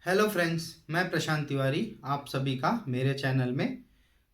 Hello friends, मैं प्रशांत तिवारी। आप सभी का मेरे चैनल में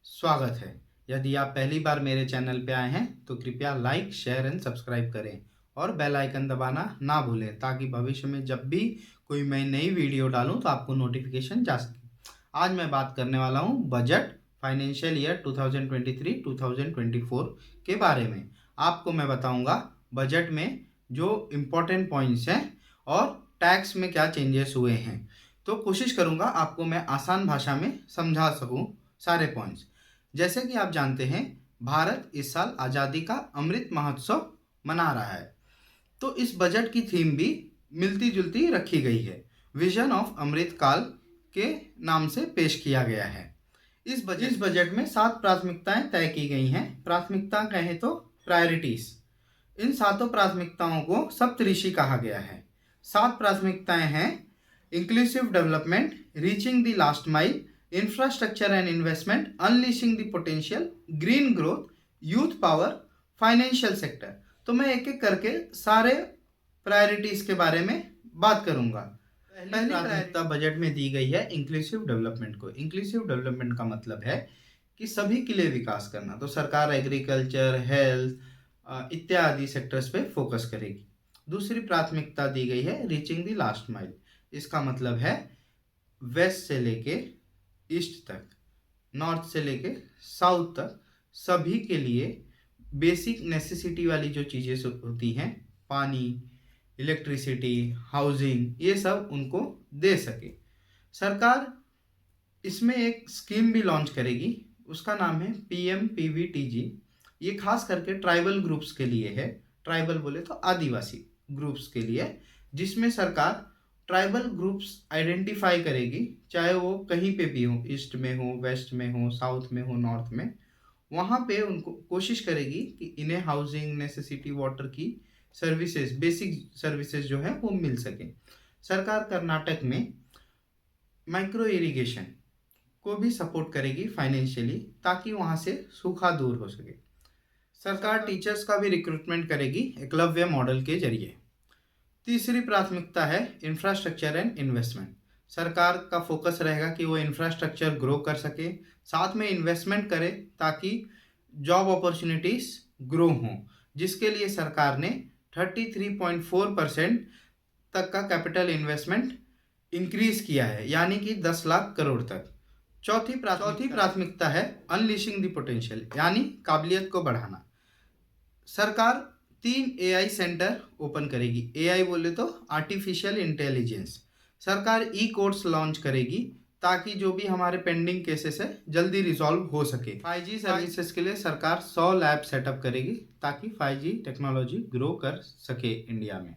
स्वागत है। यदि आप पहली बार मेरे चैनल पे आए हैं तो कृपया लाइक, शेयर एंड सब्सक्राइब करें और बेल आइकन दबाना ना भूलें ताकि भविष्य में जब भी कोई मैं नई वीडियो डालूं तो आपको नोटिफिकेशन जा सके। आज मैं बात करने वाला हूं बजट फाइनेंशियल ईयर 2023-2024 के बारे में। आपको मैं बताऊंगा बजट में जो इम्पोर्टेंट पॉइंट्स हैं और टैक्स में क्या चेंजेस हुए हैं। तो कोशिश करूंगा आपको मैं आसान भाषा में समझा सकूं सारे पॉइंट्स। जैसे कि आप जानते हैं, भारत इस साल आज़ादी का अमृत महोत्सव मना रहा है, तो इस बजट की थीम भी मिलती जुलती रखी गई है। विजन ऑफ अमृत काल के नाम से पेश किया गया है। इस बजट में 7 प्राथमिकताएं तय की गई हैं। प्राथमिकता कहें तो प्रायोरिटीज। इन सातों प्राथमिकताओं को सप्तऋषि कहा गया है। 7 प्राथमिकताएं हैं: inclusive development, reaching the last mile, infrastructure and investment, unleashing the potential, green growth, youth power, financial sector. तो मैं एक एक करके सारे प्रायोरिटीज के बारे में बात करूंगा। पहली प्राथमिकता बजट में दी गई है इंक्लूसिव डेवलपमेंट को। इंक्लूसिव डेवलपमेंट का मतलब है कि सभी के लिए विकास करना। तो सरकार एग्रीकल्चर, हेल्थ इत्यादि सेक्टर्स पे फोकस करेगी। दूसरी प्राथमिकता दी गई है रीचिंग द लास्ट माइल। इसका मतलब है वेस्ट से लेके ईस्ट तक, नॉर्थ से लेके साउथ तक सभी के लिए बेसिक नेसेसिटी वाली जो चीज़ें होती हैं, पानी, इलेक्ट्रिसिटी, हाउसिंग, ये सब उनको दे सके। सरकार इसमें एक स्कीम भी लॉन्च करेगी, उसका नाम है PMPVTG। ये खास करके ट्राइबल ग्रुप्स के लिए है। ट्राइबल बोले तो आदिवासी ग्रुप्स के लिए, जिसमें सरकार ट्राइबल ग्रुप्स आइडेंटिफाई करेगी, चाहे वो कहीं पे भी हो, ईस्ट में हो, वेस्ट में हो, साउथ में हो, नॉर्थ में। वहाँ पे उनको कोशिश करेगी कि इन्हें हाउसिंग, नेसेसिटी, वाटर की सर्विसेज, बेसिक सर्विसेज जो है वो मिल सके। सरकार कर्नाटक में माइक्रो इरिगेशन को भी सपोर्ट करेगी फाइनेंशियली, ताकि वहाँ से सूखा दूर हो सके। सरकार टीचर्स का भी रिक्रूटमेंट करेगी एकलव्य मॉडल के जरिए। तीसरी प्राथमिकता है इंफ्रास्ट्रक्चर एंड इन्वेस्टमेंट। सरकार का फोकस रहेगा कि वो इंफ्रास्ट्रक्चर ग्रो कर सके, साथ में इन्वेस्टमेंट करे ताकि जॉब अपॉर्चुनिटीज ग्रो हों, जिसके लिए सरकार ने 33.4% तक का कैपिटल इन्वेस्टमेंट इंक्रीज किया है, यानी कि 10 लाख करोड़ तक। चौथी प्राथमिकता है अनलीशिंग द पोटेंशियल, यानी काबिलियत को बढ़ाना। सरकार 3 AI सेंटर ओपन करेगी। AI बोले तो आर्टिफिशियल इंटेलिजेंस। सरकार कोर्ट्स लॉन्च करेगी ताकि जो भी हमारे पेंडिंग केसेस है जल्दी रिजॉल्व हो सके। 5G सर्विसेज के लिए सरकार 100 लैब सेटअप करेगी ताकि 5G टेक्नोलॉजी ग्रो कर सके इंडिया में।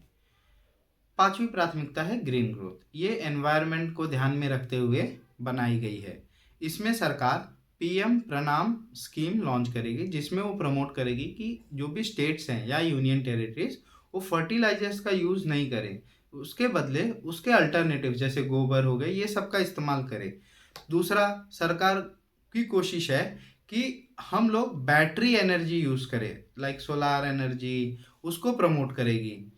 पांचवी प्राथमिकता है ग्रीन ग्रोथ। ये एनवायरनमेंट को ध्यान में रखते हुए बनाई गई है। इसमें सरकार PM प्रणाम स्कीम लॉन्च करेगी, जिसमें वो प्रमोट करेगी कि जो भी स्टेट्स हैं या यूनियन टेरिटरीज वो फर्टिलाइजर्स का यूज़ नहीं करें, उसके बदले उसके अल्टरनेटिव जैसे गोबर हो गए, ये सब का इस्तेमाल करें। दूसरा, सरकार की कोशिश है कि हम लोग बैटरी एनर्जी यूज़ करें, लाइक सोलार एनर्जी, उसको प्रमोट करेगी।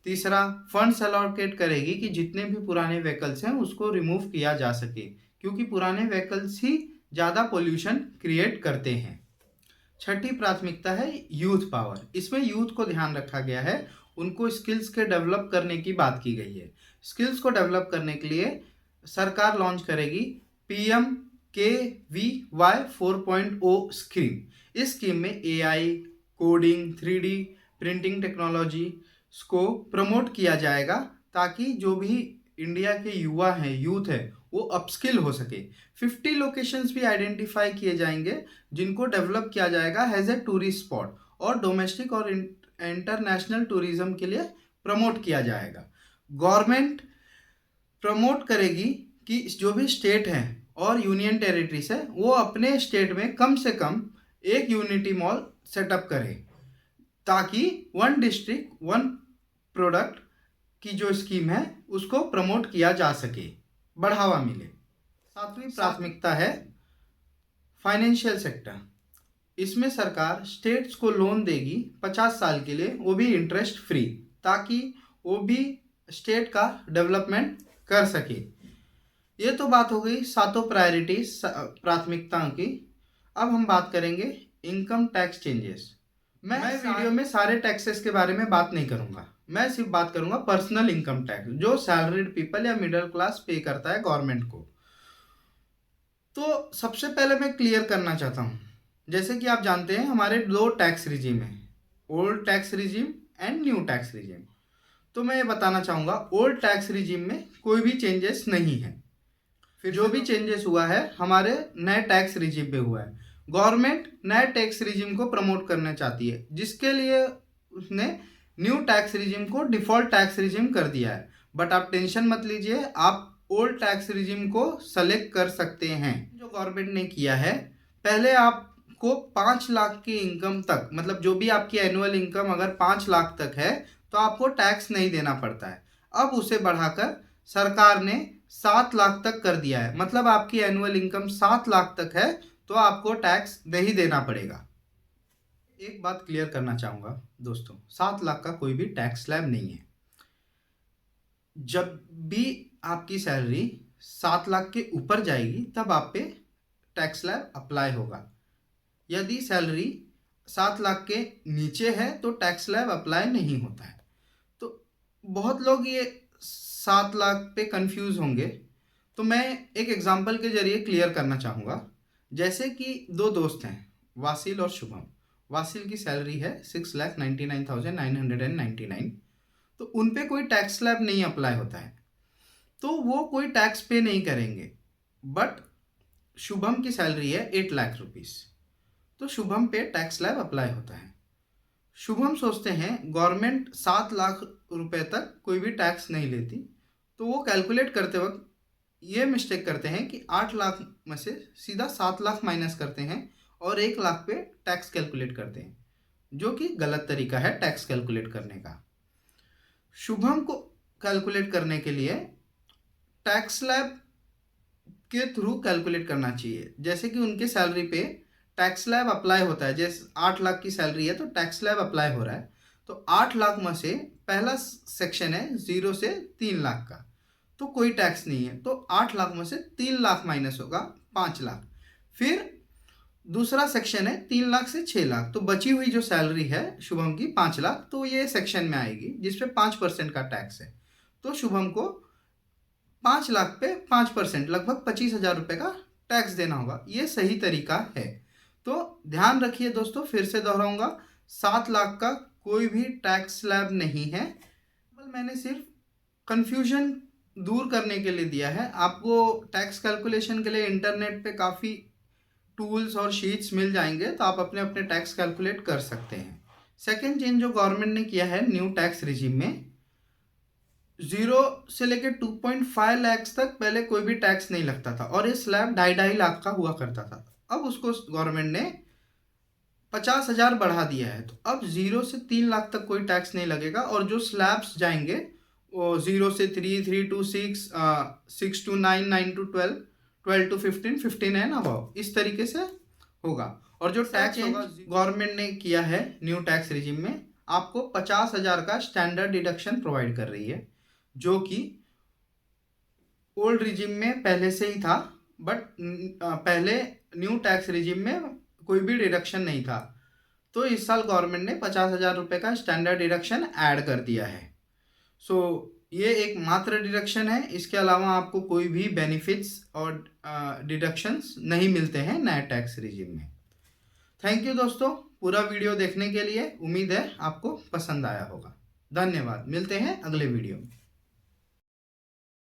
तीसरा, फंड्स अलॉकेट करेगी कि जितने भी पुराने व्हीकल्स हैं उसको रिमूव किया जा सके, क्योंकि पुराने व्हीकल्स ही ज़्यादा पोल्यूशन क्रिएट करते हैं। छठी प्राथमिकता है यूथ पावर। इसमें यूथ को ध्यान रखा गया है, उनको स्किल्स के डेवलप करने की बात की गई है। स्किल्स को डेवलप करने के लिए सरकार लॉन्च करेगी PMKVY 4.0 स्कीम। इस स्कीम में AI, coding, 3D printing technology को प्रमोट किया जाएगा ताकि जो भी इंडिया के युवा हैं, यूथ है, वो अपस्किल हो सके। 50 लोकेशंस भी आइडेंटिफाई किए जाएंगे जिनको डेवलप किया जाएगा एज ए टूरिस्ट स्पॉट, और डोमेस्टिक और इंटरनेशनल टूरिज्म के लिए प्रमोट किया जाएगा। गवर्नमेंट प्रमोट करेगी कि जो भी स्टेट हैं और यूनियन टेरिटरीज है वो अपने स्टेट में कम से कम एक यूनिटी मॉल सेटअप करें, ताकि 1 डिस्ट्रिक्ट 1 प्रोडक्ट की जो स्कीम है उसको प्रमोट किया जा सके, बढ़ावा मिले। सातवीं प्राथमिकता है फाइनेंशियल सेक्टर। इसमें सरकार स्टेट्स को लोन देगी 50 साल के लिए, वो भी इंटरेस्ट फ्री, ताकि वो भी स्टेट का डेवलपमेंट कर सके। ये तो बात हो गई सातों प्रायोरिटीज प्राथमिकताओं की। अब हम बात करेंगे इनकम टैक्स चेंजेस। मैं वीडियो में सारे टैक्सेस के बारे में बात नहीं करूंगा, मैं सिर्फ बात करूंगा पर्सनल इनकम टैक्स जो सैलरीड पीपल या मिडिल क्लास पे करता है गवर्नमेंट को। तो सबसे पहले मैं क्लियर करना चाहता हूँ, जैसे कि आप जानते हैं हमारे दो टैक्स रिजीम है, old tax regime and new tax regime. तो मैं ये बताना चाहूँगा ओल्ड टैक्स रिजीम में कोई भी चेंजेस नहीं है। फिर जो भी चेंजेस हुआ है हमारे नए टैक्स रिजीम में हुआ है। गवर्नमेंट नए टैक्स रिजीम को प्रमोट करना चाहती है, जिसके लिए उसने न्यू टैक्स रिजीम को डिफॉल्ट टैक्स रिजीम कर दिया है। बट आप टेंशन मत लीजिए, आप ओल्ड टैक्स रिजीम को सेलेक्ट कर सकते हैं। जो गवर्नमेंट ने किया है, पहले आपको 5 लाख की इनकम तक, मतलब जो भी आपकी एनुअल इनकम अगर 5 लाख तक है तो आपको टैक्स नहीं देना पड़ता है। अब उसे बढ़ाकर सरकार ने 7 लाख तक कर दिया है, मतलब आपकी एनुअल इनकम 7 लाख तक है तो आपको टैक्स नहीं देना पड़ेगा। एक बात क्लियर करना चाहूँगा दोस्तों, 7 लाख का कोई भी टैक्स स्लैब नहीं है। जब भी आपकी सैलरी 7 लाख के ऊपर जाएगी तब आप पे टैक्स स्लैब अप्लाई होगा। यदि सैलरी 7 लाख के नीचे है तो टैक्स स्लैब अप्लाई नहीं होता है। तो बहुत लोग ये 7 लाख पे कंफ्यूज होंगे, तो मैं एक एग्जांपल के जरिए क्लियर करना चाहूँगा। जैसे कि दो दोस्त हैं, वासिल और शुभम। वासिल की सैलरी है 6,99,999, तो उन पे कोई टैक्स स्लैब नहीं अप्लाई होता है, तो वो कोई टैक्स पे नहीं करेंगे। बट शुभम की सैलरी है 8 लाख रुपीस, तो शुभम पे टैक्स स्लैब अप्लाई होता है। शुभम सोचते हैं गवर्नमेंट 7 लाख रुपए तक कोई भी टैक्स नहीं लेती, तो वो कैलकुलेट करते वक्त ये मिस्टेक करते हैं कि 8 लाख में से सीधा 7 लाख माइनस करते हैं और 1 लाख पे टैक्स कैलकुलेट करते हैं, जो कि गलत तरीका है टैक्स कैलकुलेट करने का। शुभम को कैलकुलेट करने के लिए टैक्स स्लैब के थ्रू कैलकुलेट करना चाहिए। जैसे कि उनके सैलरी पे टैक्स स्लैब अप्लाई होता है, जैसे 8 लाख की सैलरी है तो टैक्स स्लैब अप्लाई हो रहा है, तो 8 लाख में से पहला सेक्शन है 0 से 3 लाख का, तो कोई टैक्स नहीं है, तो 8 लाख में से 3 लाख माइनस होगा 5 लाख। फिर दूसरा सेक्शन है 3 लाख से 6 लाख, तो बची हुई जो सैलरी है शुभम की 5 लाख, तो ये सेक्शन में आएगी जिसपे 5% का टैक्स है। तो शुभम को 5 लाख पे 5% लगभग 25,000 रुपये का टैक्स देना होगा। ये सही तरीका है। तो ध्यान रखिए दोस्तों, फिर से दोहराऊंगा, 7 लाख का कोई भी टैक्स स्लैब नहीं है। मैंने सिर्फ कंफ्यूजन दूर करने के लिए दिया है। आपको टैक्स कैलकुलेशन के लिए इंटरनेट पे काफ़ी टूल्स और शीट्स मिल जाएंगे, तो आप अपने अपने टैक्स कैलकुलेट कर सकते हैं। सेकेंड चेंज जो गवर्नमेंट ने किया है न्यू टैक्स रिजीम में, 0 से लेकर 2.5 लाख तक पहले कोई भी टैक्स नहीं लगता था और ये स्लैब 2.5 लाख का हुआ करता था। अब उसको गवर्नमेंट ने 50,000 बढ़ा दिया है, तो अब 0 से 3 लाख तक कोई टैक्स नहीं लगेगा। और जो स्लैब्स जाएंगे वो 0 से 3, 3 to 6, 6 to 9, 9 to 12, 12 to 15, 15 है ना वो, इस तरीके से होगा। और जो टैक्स होगा गवर्नमेंट ने किया है न्यू टैक्स रिजीम में, आपको 50,000 का स्टैंडर्ड डिडक्शन प्रोवाइड कर रही है, जो कि ओल्ड रिजीम में पहले से ही था, बट पहले न्यू टैक्स रिजीम में कोई भी डिडक्शन नहीं था। तो इस साल गवर्नमेंट ने 50,000 रुपये का स्टैंडर्ड डिडक्शन ऐड कर दिया है। सो ये एक मात्र डिडक्शन है, इसके अलावा आपको कोई भी बेनिफिट्स और डिडक्शंस नहीं मिलते हैं नए टैक्स रिजीम में। थैंक यू दोस्तों पूरा वीडियो देखने के लिए, उम्मीद है आपको पसंद आया होगा। धन्यवाद, मिलते हैं अगले वीडियो में।